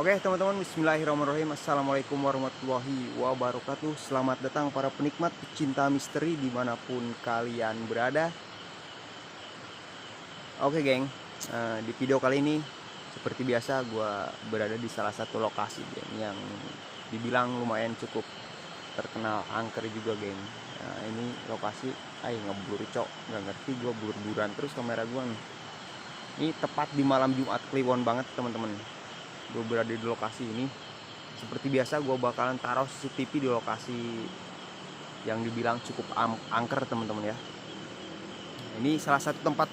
Oke teman-teman, bismillahirrahmanirrahim. Assalamualaikum warahmatullahi wabarakatuh. Selamat datang para penikmat pecinta misteri dimanapun kalian berada. Oke geng, di video kali ini seperti biasa gue berada di salah satu lokasi geng, yang dibilang lumayan cukup terkenal angker juga geng. Nah, ini lokasi, ngeblur cok, nggak ngerti gue blur-bluran terus kamera gue nih. Ini tepat di malam Jumat Kliwon banget teman-teman. Gue berada di lokasi ini. Seperti biasa gue bakalan taruh CCTV di lokasi yang dibilang cukup angker teman-teman ya. Ini salah satu tempat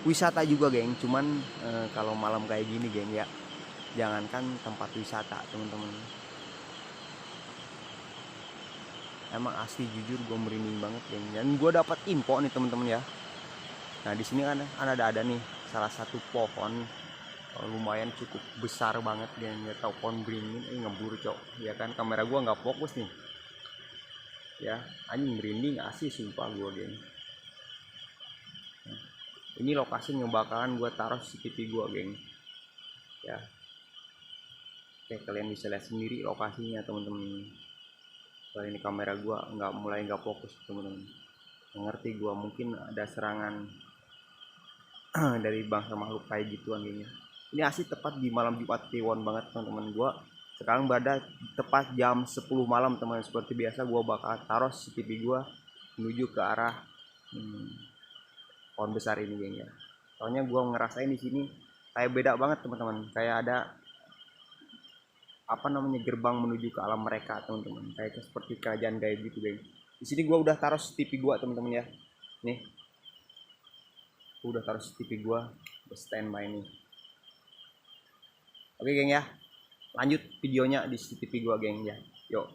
wisata juga geng, cuman kalau malam kayak gini geng ya, jangankan tempat wisata teman-teman, emang asli jujur gue merinding banget geng. Dan gue dapat info nih teman-teman ya. Nah di sini kan ada nih salah satu pohon lumayan cukup besar banget geng, nggak tahu pohon beringin ngeburu cok ya kan, kamera gua nggak fokus nih ya, anjing merinding asli sumpah gua geng. Nah, ini lokasi yang bakalan gua taruh CCTV gua geng ya. Oke, kalian bisa lihat sendiri lokasinya teman-teman. Soalnya ini kamera gua nggak fokus teman-teman, ngerti gua mungkin ada serangan dari bangsa makhluk kayak gituan gengnya. Ini asli tepat di malam Jumat Kliwon banget teman-teman. Gua sekarang berada tepat jam 10 malam teman. Seperti biasa gua bakal taruh CCTV gua menuju ke arah pohon besar ini geng ya. Soalnya gua ngerasain di sini kayak beda banget teman-teman. Kayak ada gerbang menuju ke alam mereka teman-teman. Kayak seperti kerajaan gaib gitu geng. Di sini gua udah taruh CCTV gua teman-teman ya. Nih. Gua udah taruh CCTV gua standby nih. Oke geng ya, lanjut videonya di CCTV gua geng ya. Yuk.